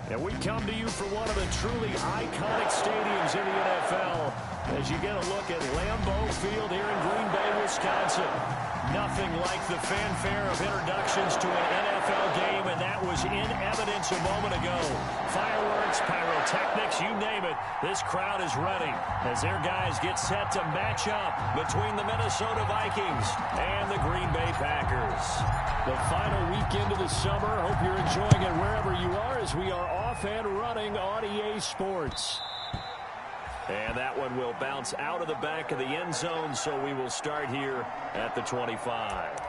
And we come to you from one of the truly iconic stadiums in the NFL as you get a look at Lambeau Field here in Green Bay, Wisconsin. Nothing like the fanfare of introductions to an NFL game, and that was in evidence a moment ago. Fireworks, pyrotechnics, you name it, this crowd is ready as their guys get set to match up between the Minnesota Vikings and the Green Bay Packers. The final weekend of the summer. Hope you're enjoying it wherever you are as we are off and running on EA Sports. And that one will bounce out of the back of the end zone, so we will start here at the 25.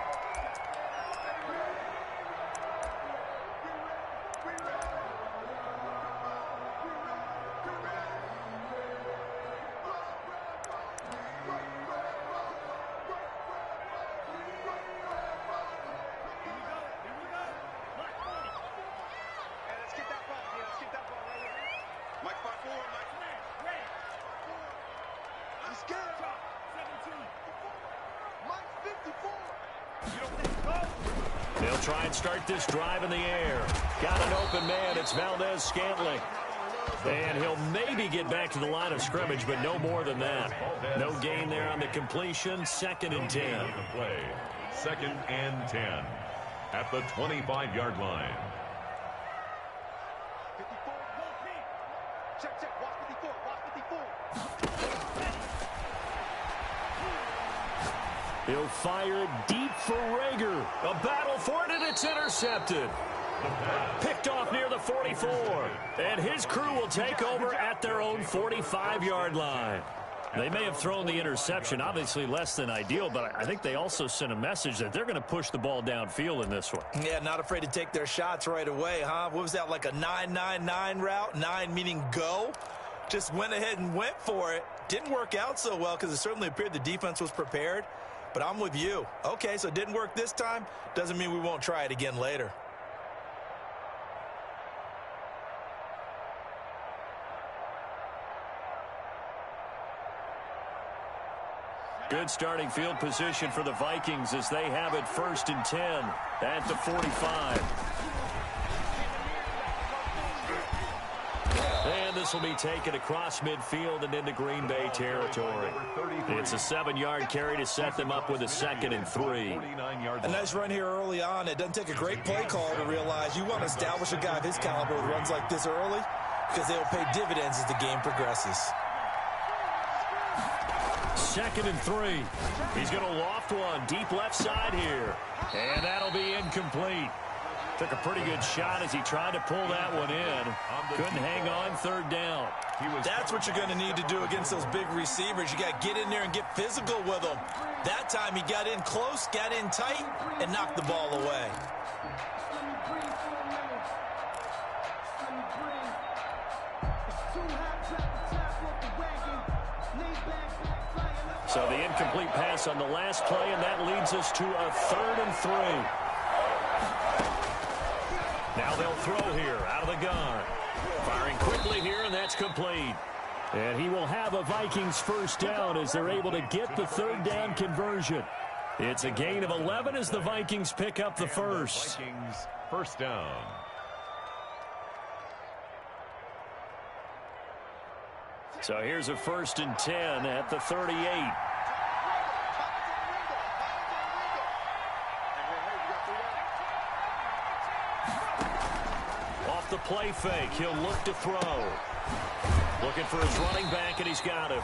They'll try and start this drive in the air. Got an open man. It's Valdez-Scantling. And he'll maybe get back to the line of scrimmage, but no more than that. No gain there on the completion. 2nd and 10. Play. 2nd and 10 at the 25-yard line. He'll fire it deep for Rager. A battle for it, and it's intercepted. Picked off near the 44. And his crew will take over at their own 45-yard line. They may have thrown the interception, obviously less than ideal, but I think they also sent a message that they're going to push the ball downfield in this one. Yeah, not afraid to take their shots right away, huh? What was that, like a 9-9-9 route? 9 meaning go? Just went ahead and went for it. Didn't work out so well because it certainly appeared the defense was prepared. But I'm with you. Okay, so it didn't work this time. Doesn't mean we won't try it again later. Good starting field position for the Vikings as they have it 1st and 10 at the 45. And this will be taken across midfield and into Green Bay territory. It's a 7-yard carry to set them up with a 2nd and 3. A nice run here early on. It doesn't take a great play call to realize you want to establish a guy of his caliber with runs like this early because they will pay dividends as the game progresses. 2nd and 3. He's going to loft one deep left side here. And that'll be incomplete. Took a pretty good shot as he tried to pull that one in. Couldn't hang on 3rd down. That's what you're going to need to do against those big receivers. You got to get in there and get physical with them. That time he got in close, got in tight, and knocked the ball away. So the incomplete pass on the last play, and that leads us to a 3rd and 3. Now they'll throw here out of the gun. Firing quickly here, and that's complete. And he will have a Vikings 1st down as they're able to get the 3rd down conversion. It's a gain of 11 as the Vikings pick up the 1st. Vikings 1st down. So here's a 1st and 10 at the 38. The play fake. He'll look to throw. Looking for his running back, and he's got him.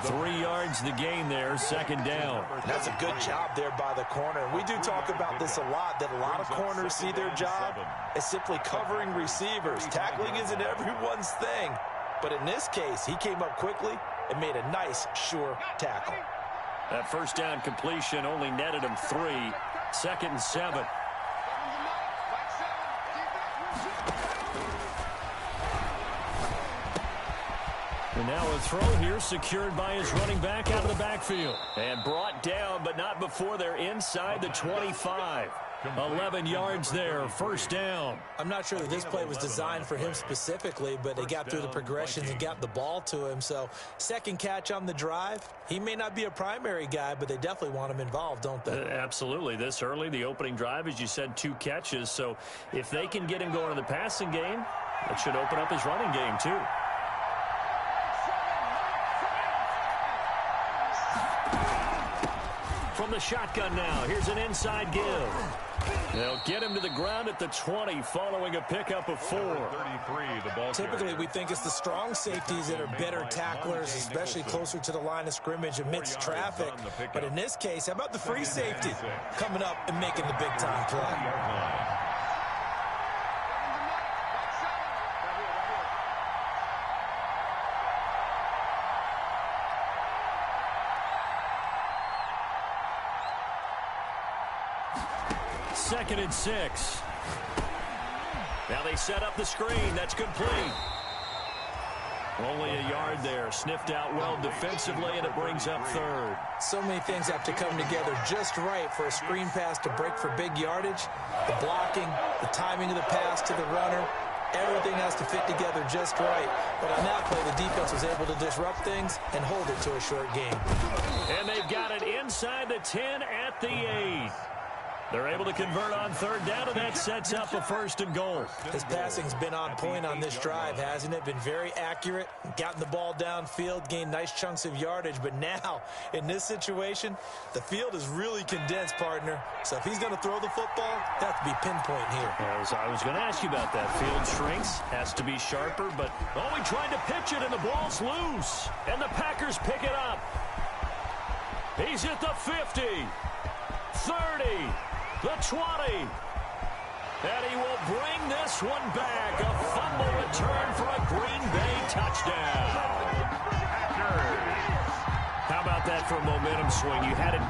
3 yards the gain there, 2nd down. That's a good job there by the corner. We do talk about this a lot, that a lot of corners see their job as simply covering receivers. Tackling isn't everyone's thing. But in this case, he came up quickly and made a nice, sure tackle. That 1st down completion only netted him 3. 2nd and 7. And now a throw here secured by his running back out of the backfield. And brought down, but not before they're inside the 25. 11 yards there, first down. I'm not sure that this play was designed for him specifically, but they got through the progressions and got the ball to him. So second catch on the drive. He may not be a primary guy, but they definitely want him involved, don't they? Absolutely. This early, the opening drive, as you said, 2 catches. So if they can get him going in the passing game, it should open up his running game too. From the shotgun now, here's an inside give. They'll get him to the ground at the 20 following a pickup of 4. 33, the ball Typically, carrier. we think it's the strong safeties that are better tacklers, especially closer to the line of scrimmage amidst traffic. But in this case, how about the free safety coming up and making the big-time play? Second and 6. Now they set up the screen. That's complete. Only a yard there. Sniffed out well defensively, and it brings up third. So many things have to come together just right for a screen pass to break for big yardage. The blocking, the timing of the pass to the runner, everything has to fit together just right. But on that play, the defense was able to disrupt things and hold it to a short game. And they've got it inside the 10 at the 8. They're able to convert on third down, and that sets up a first and goal. His passing's been on point on this drive, hasn't it? Been very accurate, gotten the ball downfield, gained nice chunks of yardage. But now, in this situation, the field is really condensed, partner. So if he's going to throw the football, that has to be pinpoint here. As I was going to ask you about that. Field shrinks, has to be sharper, but he tried to pitch it, and the ball's loose. And the Packers pick it up. He's at the 50, 30. The 20. And he will bring this one back. A fumble return for a Green Bay touchdown. How about that for a momentum swing? You had it.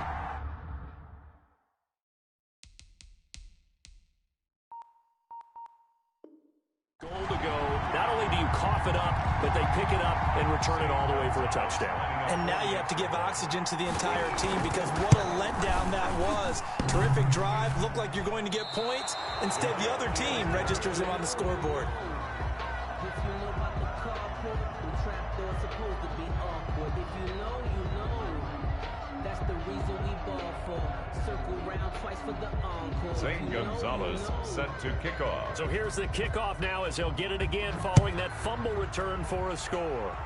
Goal to go. Not only do you cough it up, but they pick it up and return it all the way for a touchdown. And now you have to give oxygen to the entire team because what a letdown that was. Terrific drive. Looked like you're going to get points. Instead, the other team registers them on the scoreboard. If you know about the carport, the trapdoor supposed to be awkward. If you know, you know. That's the reason we ball for. Circle round twice for the encore. St. Gonzalez set to kick off. So here's the kickoff now as he'll get it again following that fumble return for a score.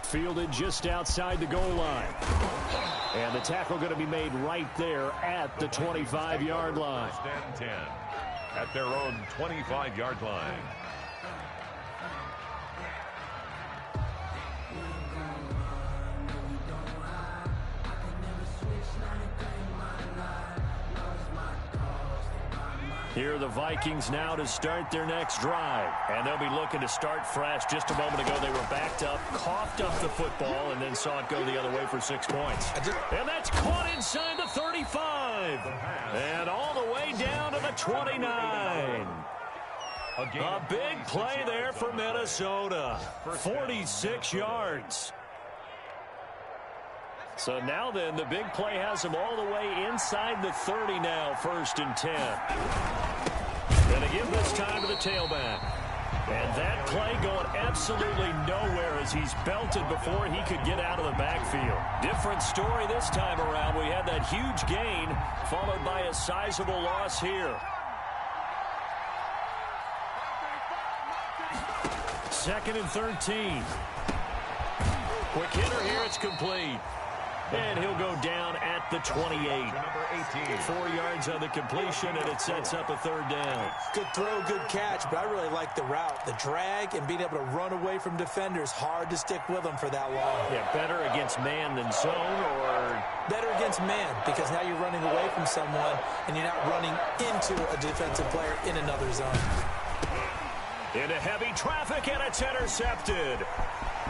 Fielded just outside the goal line. And the tackle going to be made right there at the 25-yard line. First and 10 at their own 25-yard line. Here are the Vikings now to start their next drive. And they'll be looking to start fresh. Just a moment ago, they were backed up, coughed up the football, and then saw it go the other way for 6 points. And that's caught inside the 35. And all the way down to the 29. A big play there for Minnesota. 46 yards. So now then, the big play has them all the way inside the 30 now, first and 10. And again this time to the tailback. And that play going absolutely nowhere as he's belted before he could get out of the backfield. Different story this time around. We had that huge gain followed by a sizable loss here. Second and 13. Quick hitter here, it's complete. And he'll go down at the 28. Number 18. 4 yards on the completion, and it sets up a third down. Good throw, good catch, but I really like the route. The drag and being able to run away from defenders. Hard to stick with them for that long. Yeah, better against man than zone, or? Better against man, because now you're running away from someone, and you're not running into a defensive player in another zone. Into heavy traffic, and it's intercepted.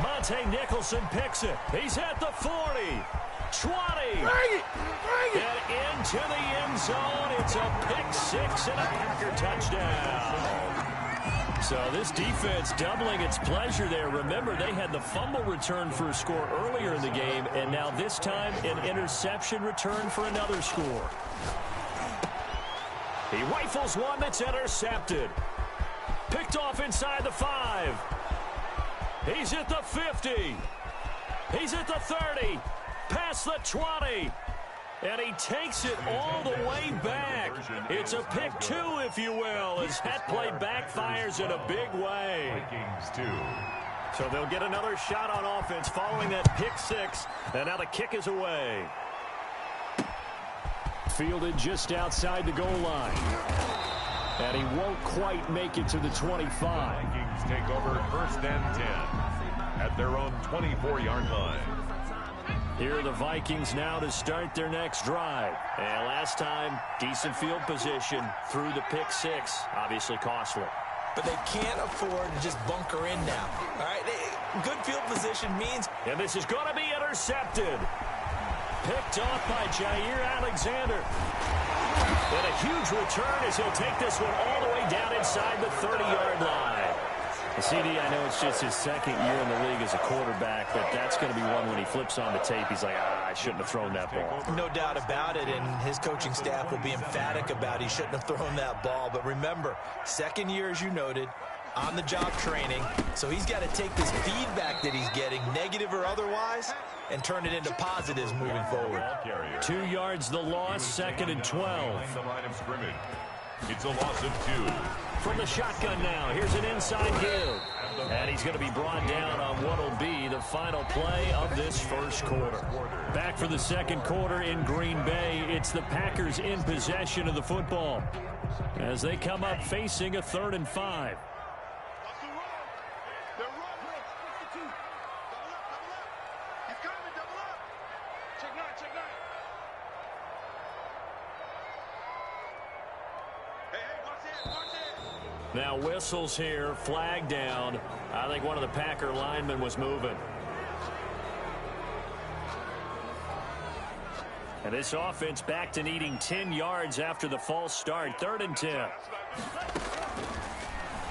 Monte Nicholson picks it. He's at the 40. 20. And into the end zone. It's a pick six and a Packer touchdown. So this defense doubling its pleasure there. Remember, they had the fumble return for a score earlier in the game, and now this time an interception return for another score. He rifles one that's intercepted. Picked off inside the 5. He's at the 50. He's at the 30. Past the 20. And he takes it all the way back. It's a pick 2, if you will, as that play backfires in a big way. Vikings 2. So they'll get another shot on offense following that pick 6. And now the kick is away. Fielded just outside the goal line. And he won't quite make it to the 25. Vikings take over 1st and 10 at their own 24-yard line. Here are the Vikings now to start their next drive. And last time, decent field position through the pick 6. Obviously costly. But they can't afford to just bunker in now. All right, good field position means... And this is going to be intercepted. Picked off by Jared-Alexander. And a huge return as he'll take this one all the way down inside the 30-yard line. CD, I know it's just his 2nd year in the league as a quarterback, but that's going to be one when he flips on the tape. He's like, I shouldn't have thrown that ball. No doubt about it, and his coaching staff will be emphatic about he shouldn't have thrown that ball. But remember, 2nd year, as you noted, on-the-job training, so he's got to take this feedback that he's getting, negative or otherwise, and turn it into positives moving forward. 2 yards the loss, 2nd and 12. The line of scrimmage. It's a loss of 2. From the shotgun now, here's an inside give. And he's going to be brought down on what will be the final play of this first quarter. Back for the 2nd quarter in Green Bay, it's the Packers in possession of the football as they come up facing a 3rd and 5. Now whistles here, flag down. I think one of the Packer linemen was moving. And this offense back to needing 10 yards after the false start. 3rd and 10.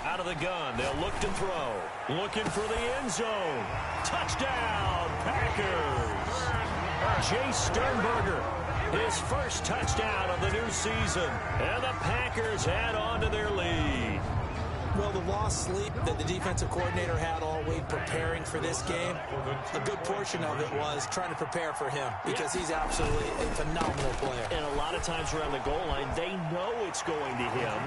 Out of the gun, they'll look to throw. Looking for the end zone. Touchdown, Packers. Jay Sternberger, his first touchdown of the new season. And the Packers add on to their lead. Well, the lost sleep that the defensive coordinator had all week preparing for this game, a good portion of it was trying to prepare for him because he's absolutely a phenomenal player. And a lot of times around the goal line, they know it's going to him.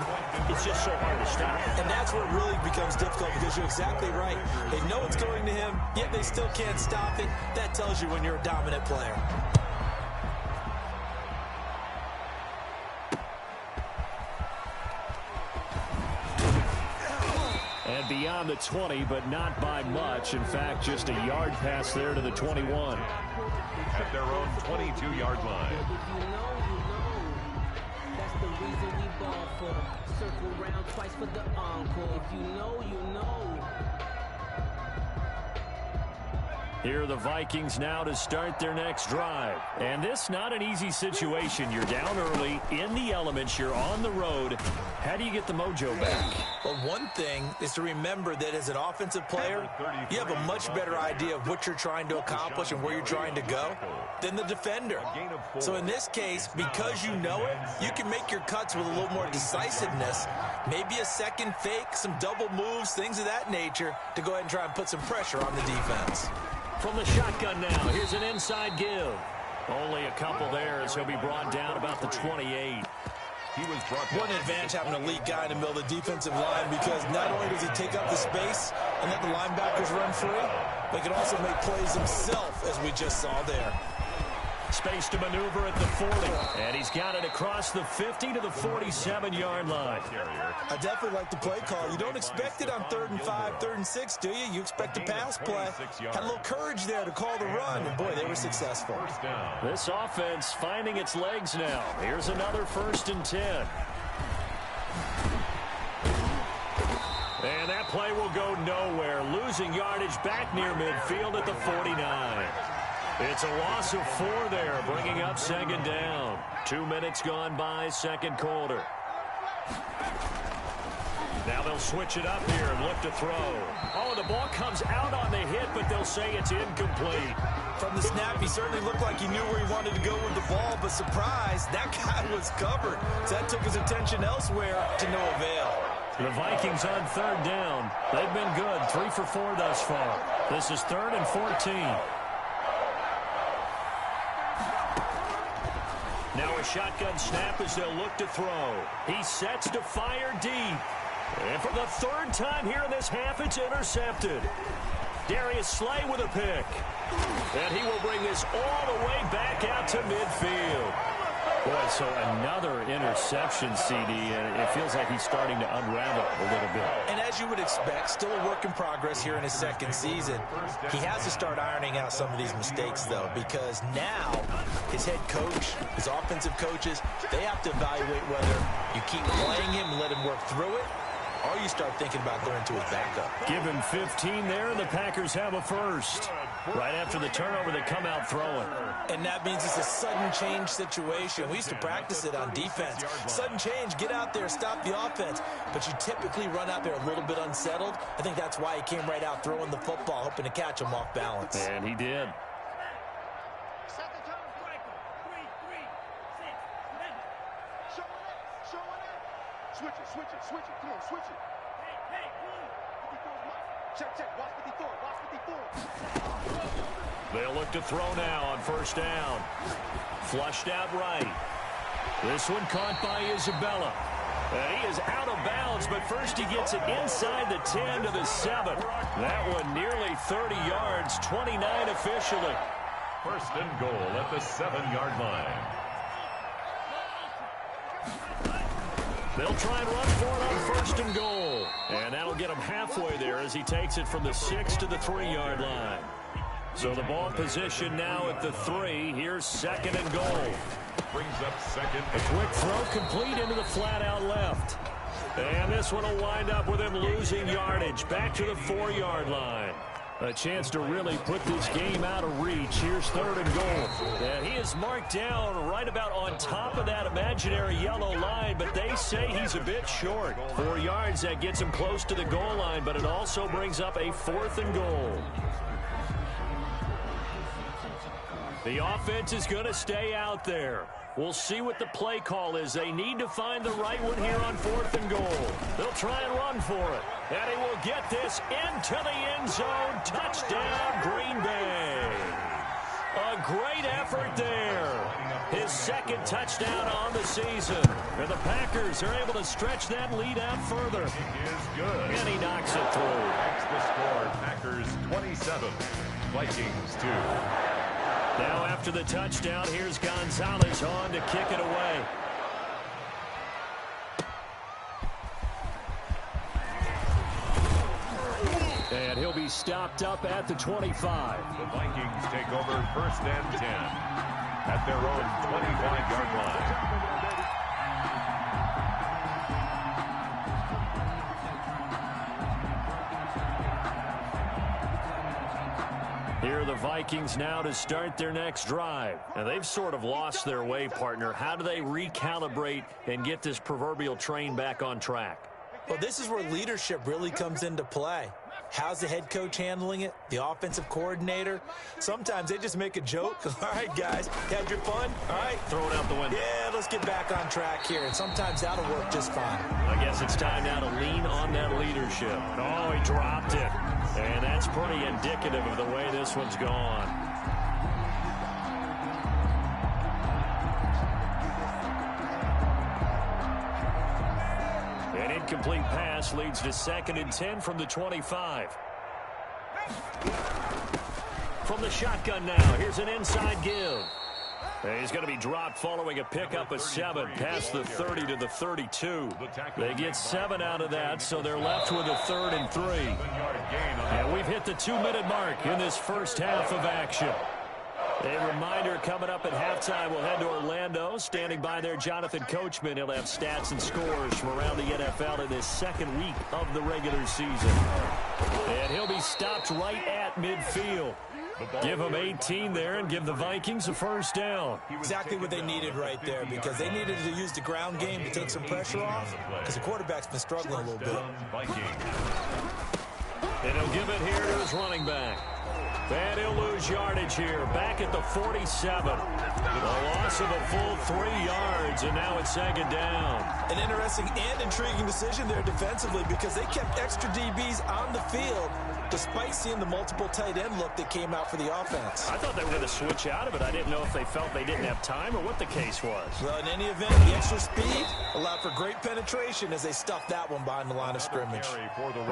It's just so hard to stop. And that's where it really becomes difficult because you're exactly right. They know it's going to him, yet they still can't stop it. That tells you when you're a dominant player. And beyond the 20, but not by much. In fact, just a yard pass there to the 21. At their own 22-yard line. If you know, you know. That's the reason we ball for. Circle round twice for the encore. If you know, you know. Here are the Vikings now to start their next drive. And this not an easy situation. You're down early, in the elements, you're on the road. How do you get the mojo back? Well, one thing is to remember that as an offensive player, you have a much better idea of what you're trying to accomplish and where you're trying to go than the defender. So in this case, because you know it, you can make your cuts with a little more decisiveness, maybe a second fake, some double moves, things of that nature, to go ahead and try and put some pressure on the defense. From the shotgun now, here's an inside give. Only a couple there as he'll be brought down about the 28. He was brought down. One advantage having a elite guy in the middle of the defensive line because not only does he take up the space and let the linebackers run free, but he can also make plays himself, as we just saw there. Space to maneuver at the 40. And he's got it across the 50 to the 47-yard line. I definitely like the play call. You don't expect it on 3rd and 5, 3rd and 6, do you? You expect a pass play. Had a little courage there to call the run, and boy, they were successful. This offense finding its legs now. Here's another 1st and 10. And that play will go nowhere. Losing yardage back near midfield at the 49. It's a loss of 4 there, bringing up 2nd down. 2 minutes gone by, 2nd quarter. Now they'll switch it up here and look to throw. Oh, the ball comes out on the hit, but they'll say it's incomplete. From the snap, he certainly looked like he knew where he wanted to go with the ball, but surprise, that guy was covered. So that took his attention elsewhere to no avail. The Vikings on third down. They've been good, 3 for 4 thus far. This is 3rd and 14. Now a shotgun snap as they'll look to throw. He sets to fire deep. And for the 3rd time here in this half, it's intercepted. Darius Slay with a pick. And he will bring this all the way back out to midfield. Boy, so another interception, CD, and it feels like he's starting to unravel a little bit. And as you would expect, still a work in progress here in his 2nd season. He has to start ironing out some of these mistakes, though, because now his head coach, his offensive coaches, they have to evaluate whether you keep playing him and let him work through it, or you start thinking about going to his backup. Give him 15 there, and the Packers have a first. Right after the turnover, they come out throwing. And that means it's a sudden change situation. We used to practice it on defense. Sudden change, get out there, stop the offense. But you typically run out there a little bit unsettled. I think that's why he came right out throwing the football, hoping to catch him off balance. And he did. Switch it. Come on, switch it. Hey, check. Watch 54. They'll look to throw now on 1st down. Flushed out right. This one caught by Isabella. And he is out of bounds, but first he gets it inside the 10 to the 7. That one nearly 30 yards, 29 officially. 1st and goal at the 7-yard line. They'll try and run for it on 1st and goal. And that'll get him halfway there as he takes it from the 6 to the 3-yard line. So the ball position now at the 3. Here's 2nd and goal. Brings up 2nd. A quick throw complete into the flat out left. And this one will wind up with him losing yardage. Back to the 4-yard line. A chance to really put this game out of reach. Here's 3rd and goal. And he is marked down right about on top of that imaginary yellow line, but they say he's a bit short. 4 yards, that gets him close to the goal line, but it also brings up a 4th and goal. The offense is going to stay out there. We'll see what the play call is. They need to find the right one here on 4th and goal. They'll try and run for it. And he will get this into the end zone. Touchdown, Green Bay. A great effort there. His 2nd touchdown on the season. And the Packers are able to stretch that lead out further. He is good. And he knocks it through. That's the score. Packers 27, Vikings 2. Now after the touchdown, here's Gonzalez on to kick it away. And he'll be stopped up at the 25. The Vikings take over 1st and 10 at their own 25-yard line. Here are the Vikings now to start their next drive. Now, they've sort of lost their way, partner. How do they recalibrate and get this proverbial train back on track? Well, this is where leadership really comes into play. How's the head coach handling it? The offensive coordinator? Sometimes they just make a joke. All right, guys, had your fun? All right. Throw it out the window. Yeah, let's get back on track here. And sometimes that'll work just fine. I guess it's time now to lean on that leadership. Oh, he dropped it. And that's pretty indicative of the way this one's gone. An incomplete pass leads to 2nd and 10 from the 25. From the shotgun now, here's an inside give. And he's going to be dropped following a pickup of 7 past the 30 to the 32. They get 7 out of that, so they're left with a 3rd and 3. And we've hit the 2-minute mark in this first half of action. A reminder coming up at halftime, we'll head to Orlando. Standing by there, Jonathan Coachman. He'll have stats and scores from around the NFL in this 2nd week of the regular season. And he'll be stopped right at midfield. Give them 18 there and give the Vikings a first down. Exactly what they needed right there, because they needed to use the ground game to take some pressure off, because the quarterback's been struggling a little bit. And he'll give it here to his running back. And he'll lose yardage here, back at the 47. A loss of a full 3 yards, and now it's second down. An interesting and intriguing decision there defensively, because they kept extra DBs on the field despite seeing the multiple tight end look that came out for the offense. I thought they were going to switch out of it. I didn't know if they felt they didn't have time or what the case was. Well, in any event, the extra speed allowed for great penetration as they stuffed that one behind the line of scrimmage.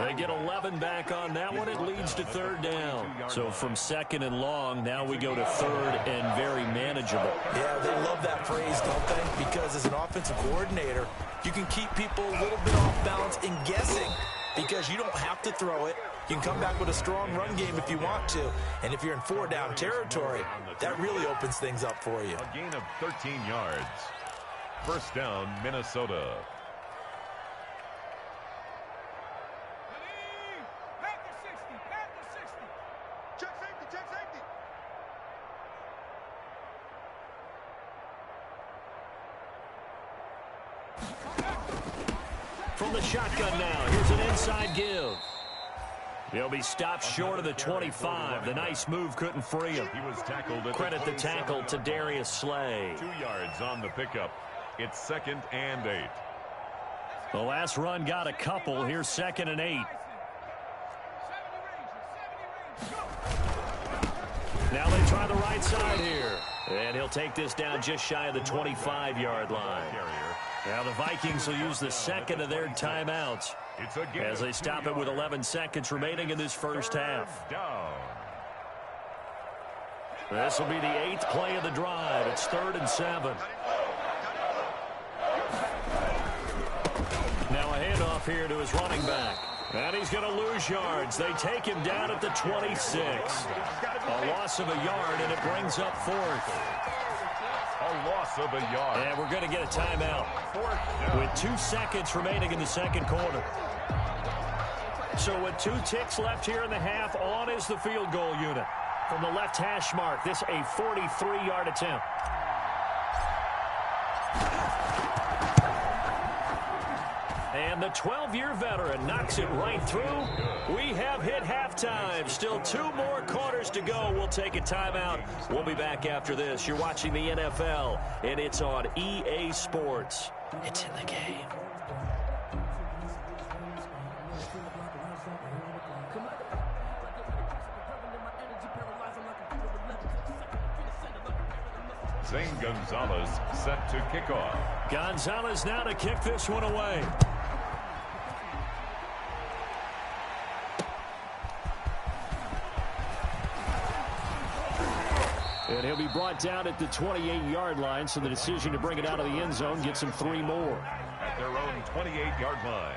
They get 11 back on that one. It leads to third down. So from second and long, now we go to third and very manageable. Yeah, they love that phrase, don't they? Because as an offensive coordinator, you can keep people a little bit off balance in guessing, because you don't have to throw it. You can come back with a strong run game if you want to. And if you're in 4-down territory, that really opens things up for you. A gain of 13 yards. First down, Minnesota. Check safety, check safety. From the shotgun now, here's an inside give. He'll be stopped short of the 25. The nice move couldn't free him. He was tackled at Credit the tackle to Darius Slay. 2 yards on the pickup. It's 2nd and 8. The last run got a couple. Here's 2nd and 8. Now they try the right side here. And he'll take this down just shy of the 25-yard line. Now the Vikings will use the second of their timeouts as they stop it with 11 seconds remaining in this first half. This will be the 8th play of the drive. It's 3rd and 7. Now a handoff here to his running back. And he's going to lose yards. They take him down at the 26. A loss of a yard, and it brings up 4th. A loss of a yard. And we're going to get a timeout with 2 seconds remaining in the second quarter. So with 2 ticks left here in the half, on is the field goal unit. From the left hash mark, this a 43-yard attempt. And the 12-year veteran knocks it right through. We have hit halftime. Still 2 more quarters to go. We'll take a timeout. We'll be back after this. You're watching the NFL, and it's on EA Sports. It's in the game. Zane Gonzalez set to kick off. Gonzalez now to kick this one away. And he'll be brought down at the 28-yard line, so the decision to bring it out of the end zone gets him 3 more. At their own 28-yard line.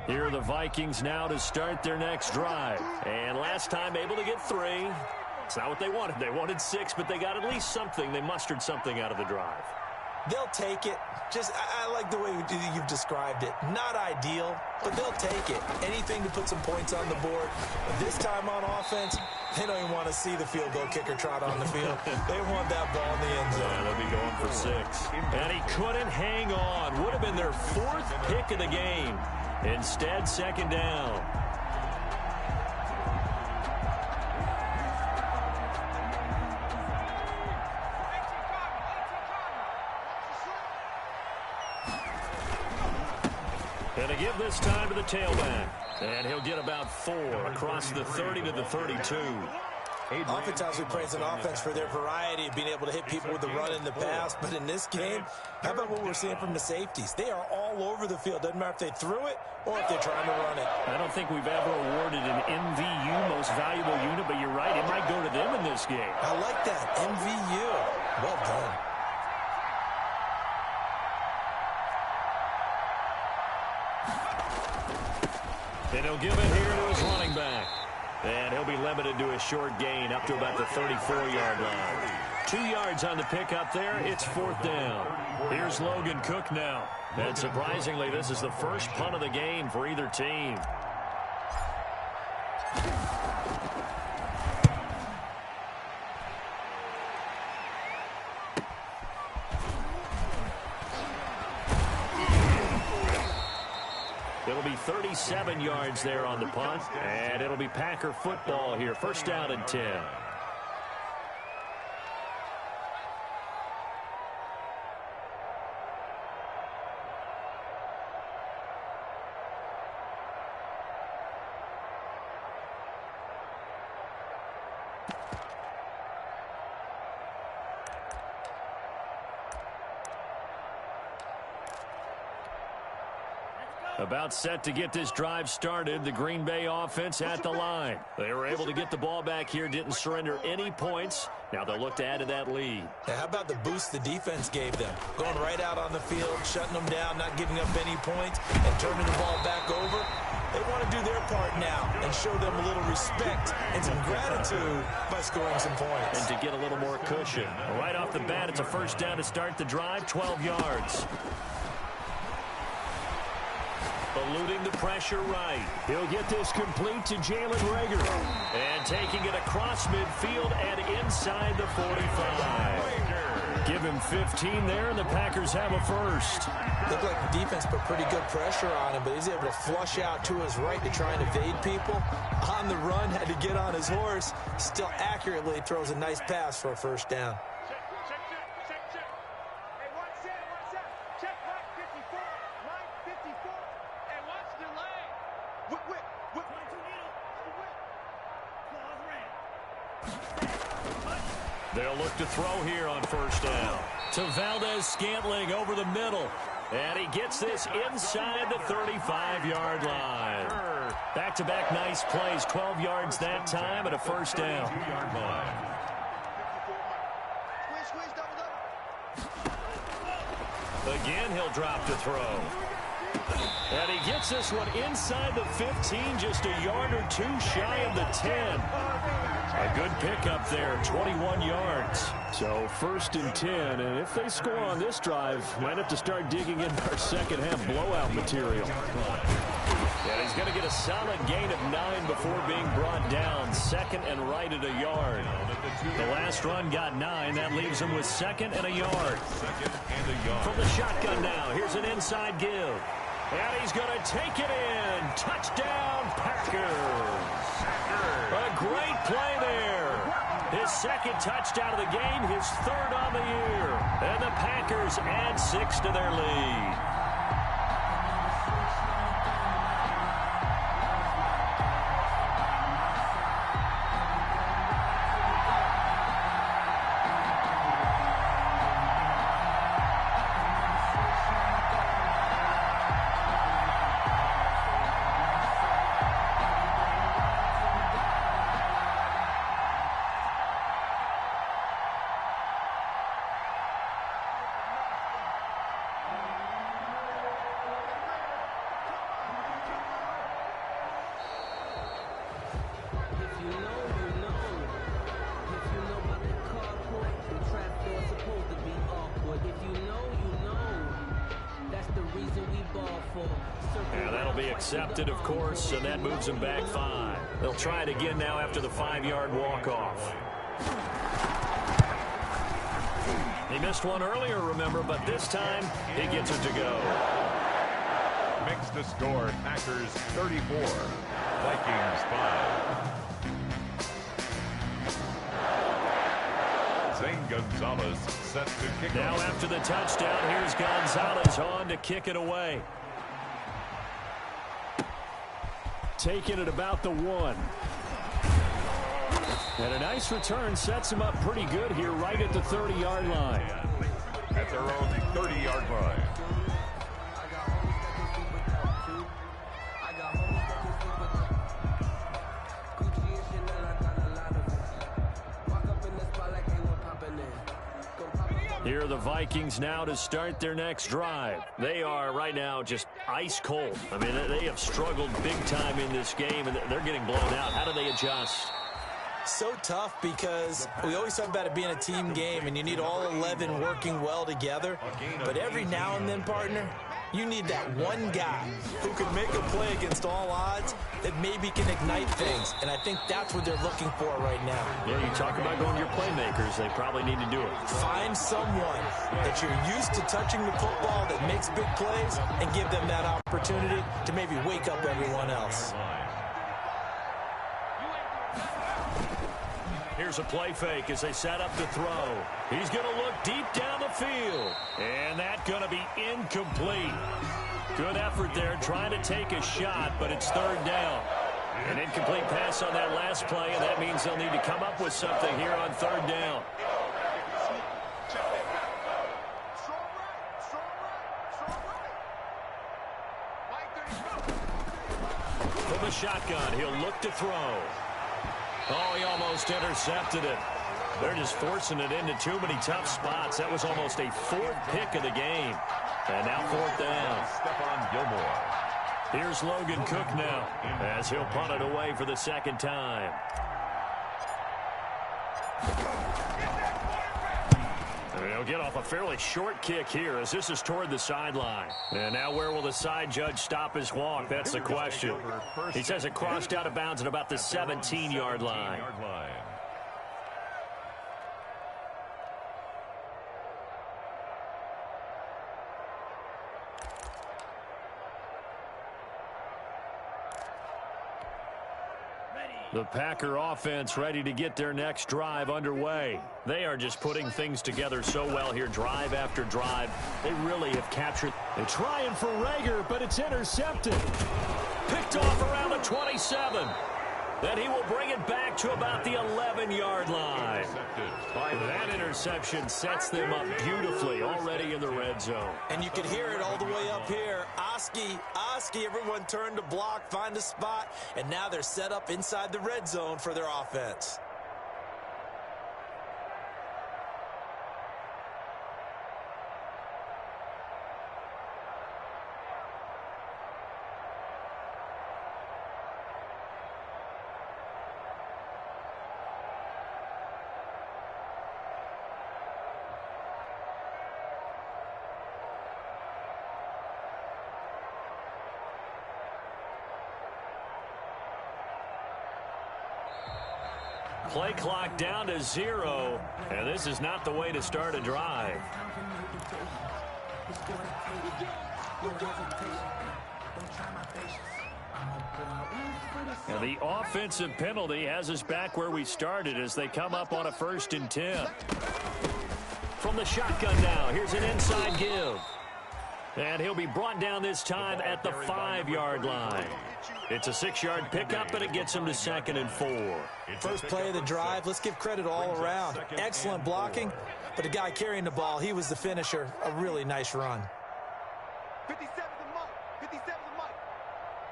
Here are the Vikings now to start their next drive. And last time able to get 3. It's not what they wanted. They wanted 6, but they got at least something. They mustered something out of the drive. They'll take it. I like the way you've described it. Not ideal, but they'll take it. Anything to put some points on the board. But this time on offense, they don't even want to see the field goal kicker trot on the field. They want that ball in the end zone. Yeah, they'll be going for 6. And he couldn't hang on. Would have been their 4th pick of the game. Instead, 2nd down. And a give this time to the tailback. And he'll get about 4 across the 30 to the 32. Oftentimes we praise an offense for their variety of being able to hit people with the run in the pass. But in this game, how about what we're seeing from the safeties? They are all over the field. Doesn't matter if they threw it or if they're trying to run it. I don't think we've ever awarded an MVU, most valuable unit, but you're right. It might go to them in this game. I like that. MVU. Well done. And he'll give it here to his running back. And he'll be limited to a short gain up to about the 34-yard line. 2 yards on the pickup there. It's 4th down. Here's Logan Cook now. And surprisingly, this is the first punt of the game for either team. It'll be 37 yards there on the punt, and it'll be Packer football here. 1st down and 10. About set to get this drive started. The Green Bay offense at the line. They were able to get the ball back here, didn't surrender any points. Now they'll look to add to that lead. How about the boost the defense gave them? Going right out on the field, shutting them down, not giving up any points, and turning the ball back over. They want to do their part now and show them a little respect and some gratitude by scoring some points. And to get a little more cushion. Right off the bat, it's a 1st down to start the drive, 12 yards. Eluding the pressure right. He'll get this complete to Jalen Reagor. And taking it across midfield and inside the 45. Give him 15 there, and the Packers have a first. Looked like the defense put pretty good pressure on him, but he's able to flush out to his right to try and evade people. On the run, had to get on his horse. Still accurately throws a nice pass for a 1st down. They'll look to throw here on 1st down. To Valdez-Scantling over the middle. And he gets this inside the 35-yard line. Back-to-back nice plays. 12 yards that time and a 1st down. Again, he'll drop to throw. And he gets this one inside the 15, just a yard or 2 shy of the 10. A good pickup there, 21 yards. So 1st and 10, and if they score on this drive, might have to start digging in our second half blowout material. And he's going to get a solid gain of 9 before being brought down. 2nd and right at a yard. The last run got 9. That leaves him with 2nd and a yard. From the shotgun now, here's an inside give. And he's going to take it in. Touchdown, Packers. A great play there. His 2nd touchdown of the game, his 3rd on the year. And the Packers add 6 to their lead. And that'll be accepted, of course, and that moves him back 5. They'll try it again now after the 5-yard walk-off. He missed one earlier, remember, but this time he gets it to go. Makes the score Packers 34, Vikings 5. Zane Gonzalez set to kick now off. After the touchdown, here's Gonzalez on to kick it away. Taking it about the 1. And a nice return sets him up pretty good here right at the 30-yard line. At their own 30-yard line. Here are the Vikings now to start their next drive. They are right now just ice cold. I mean, they have struggled big time in this game, and they're getting blown out. How do they adjust? So tough because we always talk about it being a team game, and you need all 11 working well together. But every now and then, partner, you need that one guy who can make a play against all odds that maybe can ignite things. And I think that's what they're looking for right now. Yeah, you talk about going to your playmakers. They probably need to do it. Find someone that you're used to touching the football that makes big plays and give them that opportunity to maybe wake up everyone else. Here's a play fake as they set up to throw. He's going to look deep down the field. And that's going to be incomplete. Good effort there trying to take a shot, but it's third down. An incomplete pass on that last play, and that means they'll need to come up with something here on third down. From the shotgun, he'll look to throw. Oh, he almost intercepted it. They're just forcing it into too many tough spots. That was almost a fourth pick of the game. And now fourth down. Stephon Gilmore. Here's Logan Cook now as he'll punt it away for the second time. And he'll get off a fairly short kick here as this is toward the sideline. And now where will the side judge stop his walk? That's the question. He says it crossed out of bounds at about the 17-yard line. The Packer offense ready to get their next drive underway. They are just putting things together so well here, drive after drive. They really have captured. They're trying for Rager, but it's intercepted. Picked off around the 27. Then he will bring it back to about the 11-yard line. That interception sets them up beautifully already in the red zone. And you can hear it all the way up here. Oski, everyone turned to block, find a spot, and now they're set up inside the red zone for their offense. Play clock down to 0, and this is not the way to start a drive. And the offensive penalty has us back where we started as they come up on a 1st and 10. From the shotgun now, here's an inside give. And he'll be brought down this time at the 5-yard line. It's a 6-yard pickup, and it gets him to 2nd and 4. First play of the drive, let's give credit all around. Excellent blocking, but the guy carrying the ball, he was the finisher. A really nice run. 57's a month. 57's a month.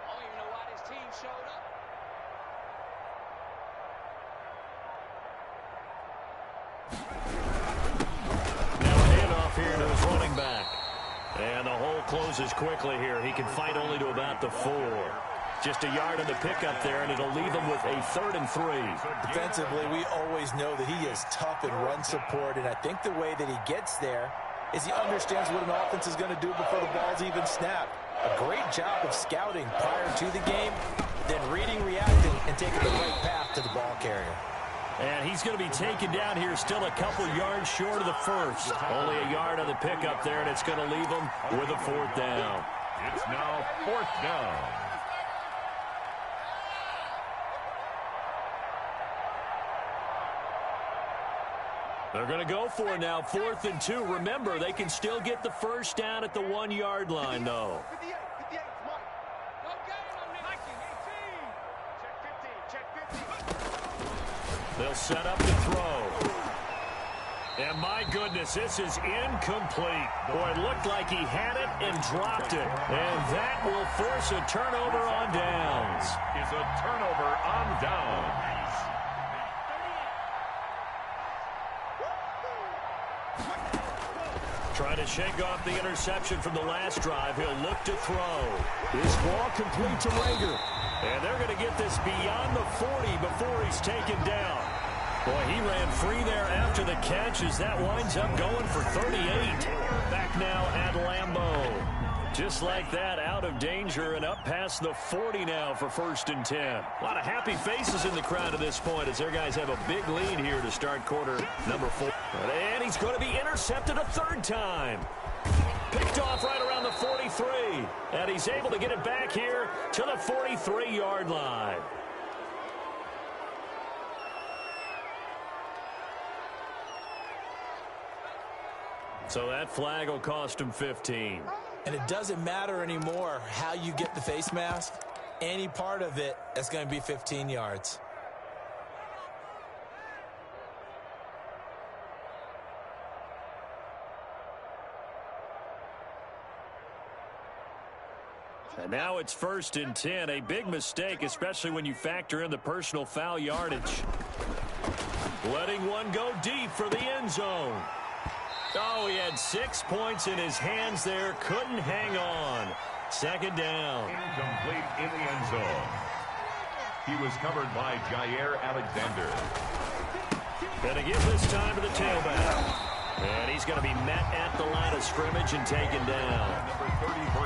I don't even know why this team showed up. Now a handoff here to his running back. And the hole closes quickly here. He can fight only to about the 4. Just a yard on the pickup there, and it'll leave him with a 3rd and 3. Defensively, we always know that he is tough in run support, and I think the way that he gets there is he understands what an offense is going to do before the ball's even snapped. A great job of scouting prior to the game, then reading, reacting, and taking the right path to the ball carrier. And he's going to be taken down here still a couple yards short of the 1st. Only a yard on the pickup there, and it's going to leave him with a 4th down. It's now 4th down. They're going to go for it now, 4th and 2. Remember, they can still get the 1st down at the 1-yard line, though. 58's Mike. Go get him on the 18. Check 15. They'll set up to throw. And my goodness, this is incomplete. Boy, it looked like he had it and dropped it. And that will force a turnover on downs. Is a turnover on downs. Trying to shake off the interception from the last drive. He'll look to throw. This ball complete to Rager. And they're going to get this beyond the 40 before he's taken down. Boy, he ran free there after the catch as that winds up going for 38. Back now at Lambeau. Just like that, out of danger and up past the 40 now for 1st and 10. A lot of happy faces in the crowd at this point as their guys have a big lead here to start quarter number 4. And he's going to be intercepted a 3rd time. Picked off right around the 43. And he's able to get it back here to the 43-yard line. So that flag will cost him 15. And it doesn't matter anymore how you get the face mask. Any part of it, that's going to be 15 yards. And now it's 1st and 10. A big mistake, especially when you factor in the personal foul yardage. Letting one go deep for the end zone. Oh, he had 6 points in his hands there. Couldn't hang on. 2nd down. Incomplete in the end zone. He was covered by Jared-Alexander. Gonna give this time to the tailback. And he's going to be met at the line of scrimmage and taken down. Number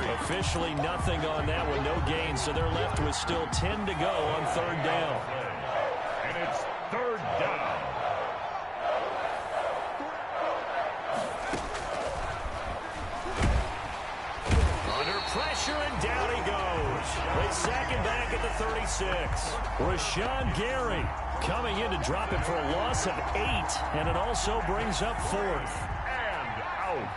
33. Officially nothing on that one. No gain, so they're left with still 10 to go on 3rd down. And it's 3rd down. Pressure, and down he goes. They sack him back at the 36. Rashawn Gary coming in to drop him for a loss of 8, and it also brings up 4th. And out.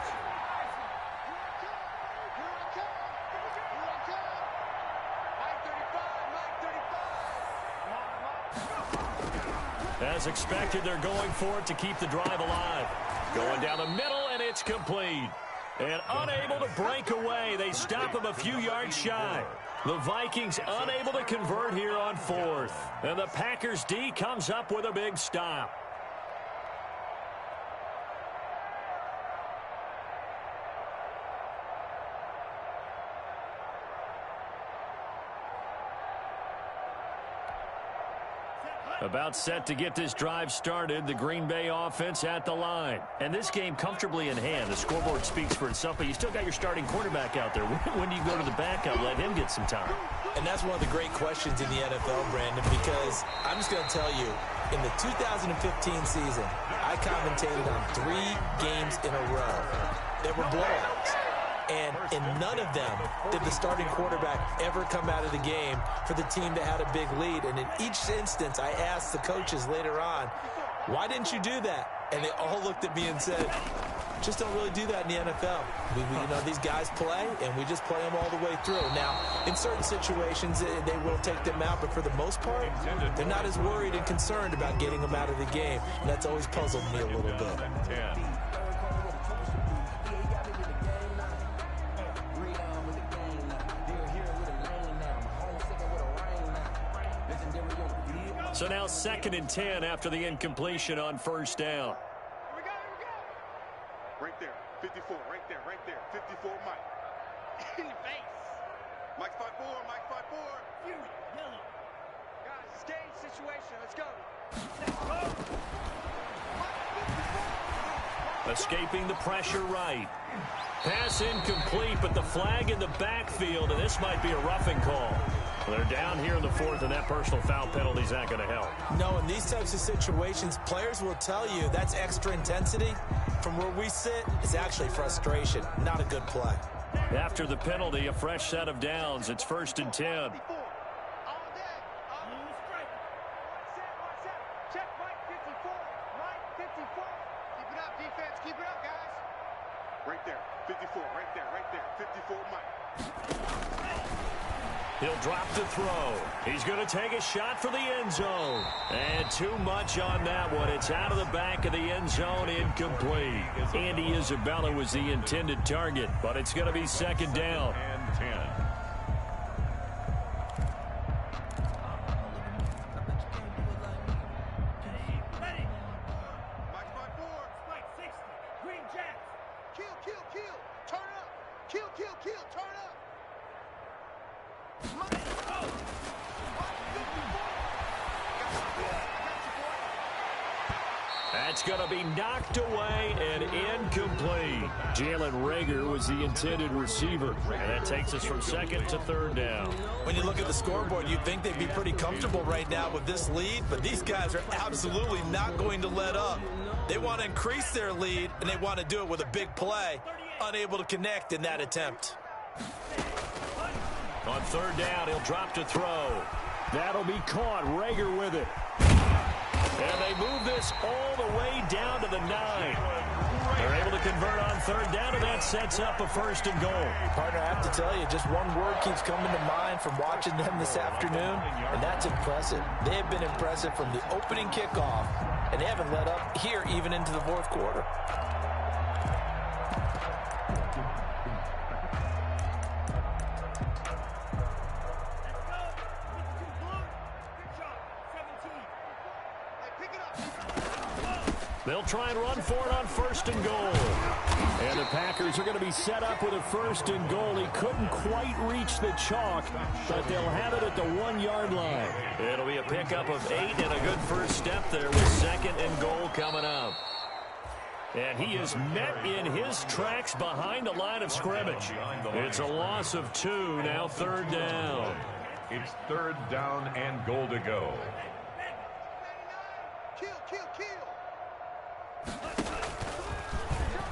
As expected, they're going for it to keep the drive alive. Going down the middle, and it's complete. And unable to break away. They stop him a few yards shy. The Vikings unable to convert here on 4th. And the Packers D comes up with a big stop. About set to get this drive started. The Green Bay offense at the line. And this game comfortably in hand. The scoreboard speaks for itself, but you still got your starting quarterback out there. When do you go to the backup, let him get some time? And that's one of the great questions in the NFL, Brandon, because I'm just going to tell you, in the 2015 season, I commentated on 3 games in a row that were blowouts. And in none of them did the starting quarterback ever come out of the game for the team that had a big lead. And in each instance, I asked the coaches later on, why didn't you do that? And they all looked at me and said, just don't really do that in the NFL. You know, these guys play, and we just play them all the way through. Now, in certain situations, they will take them out, but for the most part, they're not as worried and concerned about getting them out of the game. And that's always puzzled me a little bit. So now 2nd and 10 after the incompletion on 1st down. Here we go. Right there, 54, right there, 54, Mike. In your face. Mike's 5'4", Mike's 5'4". Yellow. Guys, it's game situation. Let's go. Escaping the pressure right. Pass incomplete, but the flag in the backfield, and this might be a roughing call. They're down here in the 4th, and that personal foul penalty is not going to help. No, in these types of situations, players will tell you that's extra intensity. From where we sit, it's actually frustration. Not a good play. After the penalty, a fresh set of downs. It's 1st and 10. Check Mike 54. Mike 54. Keep it up, defense. Keep it up, guys. Right there, 54. Right there, 54, Mike. He'll drop to throw. He's going to take a shot for the end zone. And too much on that one. It's out of the back of the end zone, incomplete. Andy Isabella was the intended target, but it's going to be 2nd down. And 10. Mike's 5'4". Spike 60. Green Jacks. Kill. That's going to be knocked away and incomplete. Jalen Reagor was the intended receiver. And that takes us from second to third down. When you look at the scoreboard, you'd think they'd be pretty comfortable right now with this lead, but these guys are absolutely not going to let up. They want to increase their lead, and they want to do it with a big play. Unable to connect in that attempt. On third down, he'll drop to throw. That'll be caught. Reagor with it. And they move this all the way down to the 9. They're able to convert on third down, and that sets up a 1st and goal. Partner, I have to tell you, just one word keeps coming to mind from watching them this afternoon, and that's impressive. They have been impressive from the opening kickoff, and they haven't let up here even into the 4th quarter. They'll try and run for it on 1st and goal. And the Packers are going to be set up with a 1st and goal. He couldn't quite reach the chalk, but they'll have it at the 1-yard line. It'll be a pickup of 8 and a good first step there with 2nd and goal coming up. And he is met in his tracks behind the line of scrimmage. It's a loss of 2, now 3rd down. It's 3rd down and goal to go.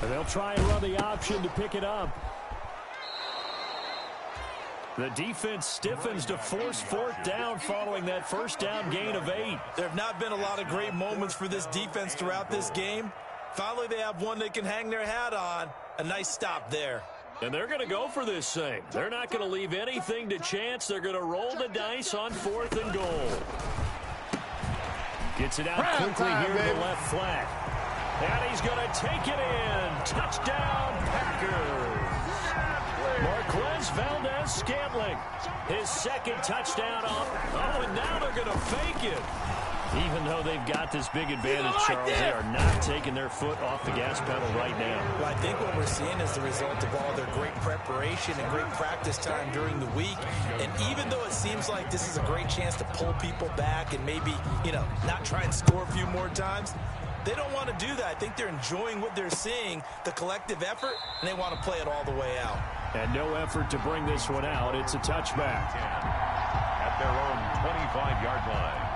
And they'll try and run the option to pick it up. The defense stiffens to force 4th down following that 1st down gain of 8. There have not been a lot of great moments for this defense throughout this game. Finally, they have one they can hang their hat on. A nice stop there. And they're going to go for this thing. They're not going to leave anything to chance. They're going to roll the dice on 4th and goal. Gets it out quickly here to the left flat. And he's going to take it in. Touchdown, Packers. Marquez Valdez-Scantling. His 2nd touchdown off. Oh, and now they're going to fake it. Even though they've got this big advantage, Charles, they are not taking their foot off the gas pedal right now. Well, I think what we're seeing is the result of all their great preparation and great practice time during the week. And even though it seems like this is a great chance to pull people back and maybe, not try and score a few more times, they don't want to do that. I think they're enjoying what they're seeing, the collective effort, and they want to play it all the way out. And no effort to bring this one out. It's a touchback. At their own 25-yard line.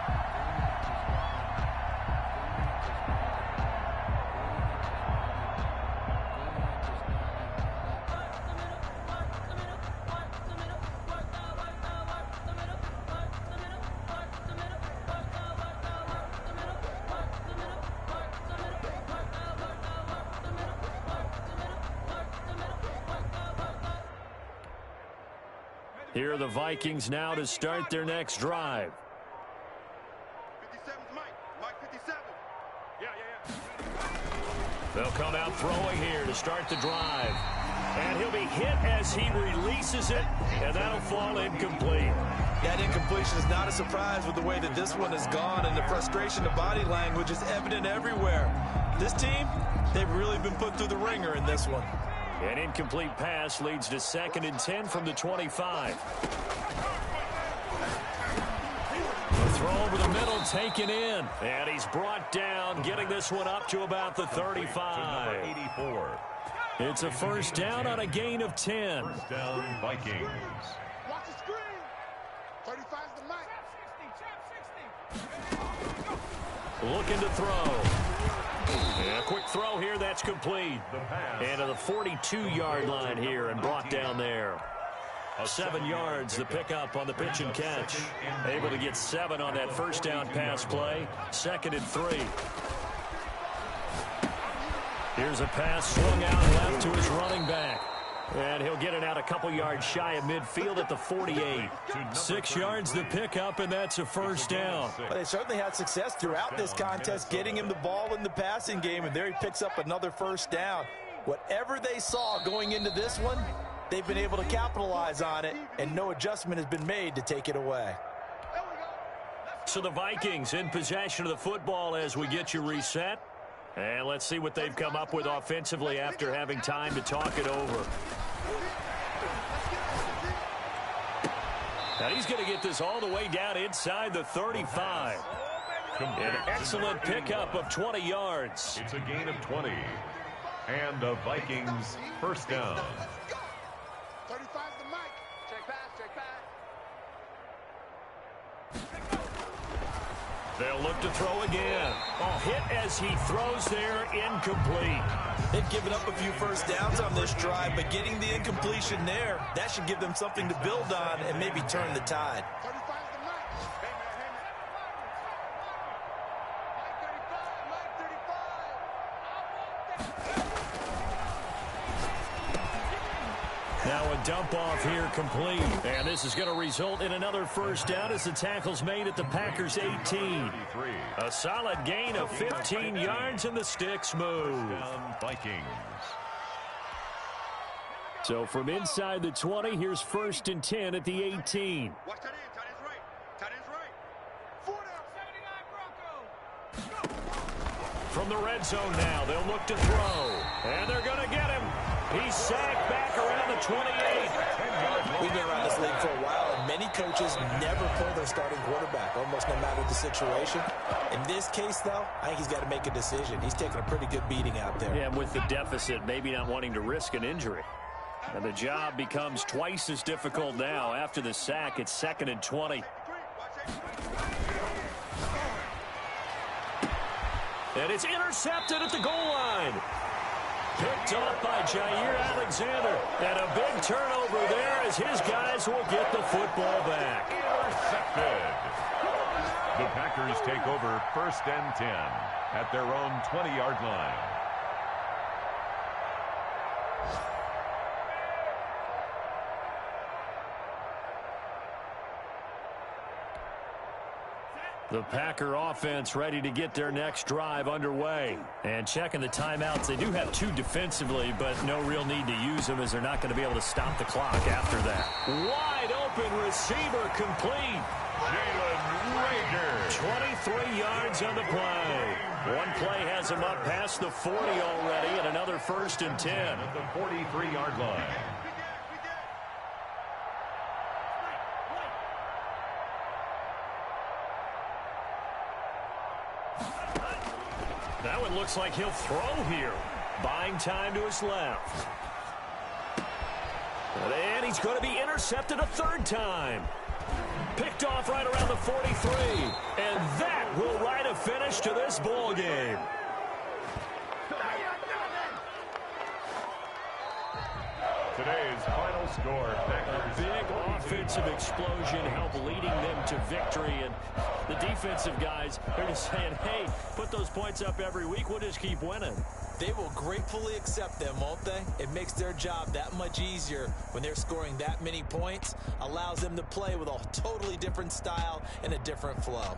Here are the Vikings now to start their next drive. 57's Mike 57. Yeah. They'll come out throwing here to start the drive. And he'll be hit as he releases it, and that'll fall incomplete. That incompletion is not a surprise with the way that this one has gone, and the frustration of body language is evident everywhere. This team, they've really been put through the ringer in this one. An incomplete pass leads to 2nd and 10 from the 25. The throw over the middle taken in. And he's brought down, getting this one up to about the 35. 84. It's a 1st down on a gain of 10. 1st down, Vikings. Watch the screen. 35's the Mike. Looking to throw. And a quick throw here, that's complete. And to the 42-yard line here and brought down there. 7 yards, the pickup on the pitch and catch. Able to get 7 on that 1st down pass play. 2nd and 3. Here's a pass swung out left to his running back. And he'll get it out a couple yards shy of midfield at the 48. 6 yards the pickup, and that's a 1st down. Well, they certainly had success throughout this contest getting him the ball in the passing game, and there he picks up another 1st down. Whatever they saw going into this one, they've been able to capitalize on it, and no adjustment has been made to take it away. So the Vikings in possession of the football as we get you reset. And let's see what they've come up with offensively after having time to talk it over. And he's going to get this all the way down inside the 35. An excellent pickup of 20 yards. It's a gain of 20. And the Vikings first down. 35's the mic. Check pass, check pass. They'll look to throw again. A hit as he throws there, incomplete. They've given up a few first downs on this drive, but getting the incompletion there, that should give them something to build on and maybe turn the tide. 35's the mic. Hey, man, hey, man. Mike 35, Mike 35. Now a dump off here complete. And this is going to result in another first down as the tackle's made at the Packers 18. A solid gain of 15 yards and the sticks move. Vikings. So from inside the 20, here's 1st and 10 at the 18. Watch that in. Tight end's right. Tight end's right. 4 down. 79 Broncos. From the red zone now, they'll look to throw. And they're going to get him. He's sacked back around the 28. We've been around this league for a while, and many coaches never pull their starting quarterback, almost no matter the situation. In this case, though, I think he's got to make a decision. He's taking a pretty good beating out there. Yeah, with the deficit, maybe not wanting to risk an injury. And the job becomes twice as difficult now. After the sack, it's 2nd and 20. And it's intercepted at the goal line. Picked off by Jared-Alexander. And a big turnover there as his guys will get the football back. Intercepted. The Packers take over 1st and 10 at their own 20-yard line. The Packer offense ready to get their next drive underway. And checking the timeouts, they do have 2 defensively, but no real need to use them as they're not going to be able to stop the clock after that. Wide open receiver complete. Jalen Rager. 23 yards on the play. One play has him up past the 40 already, and another 1st and 10. At the 43-yard line. That one looks like he'll throw here. Buying time to his left. And he's going to be intercepted a 3rd time. Picked off right around the 43. And that will write a finish to this ball game. Today's final score, Packers. Big offensive explosion helped leading them to victory. And the defensive guys are just saying, hey, put those points up every week. We'll just keep winning. They will gratefully accept them, won't they? It makes their job that much easier when they're scoring that many points. Allows them to play with a totally different style and a different flow.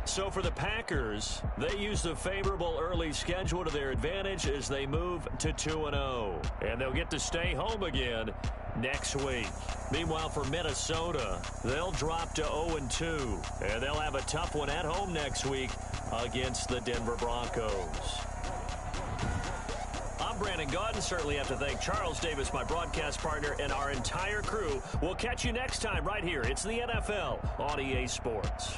So for the Packers, they use the favorable early schedule to their advantage as they move to 2-0. And they'll get to stay home again next week. Meanwhile, for Minnesota, they'll drop to 0-2. And they'll have a tough one at home next week against the Denver Broncos. I'm Brandon Gaudin. Certainly have to thank Charles Davis, my broadcast partner, and our entire crew. We'll catch you next time right here. It's the NFL on EA Sports.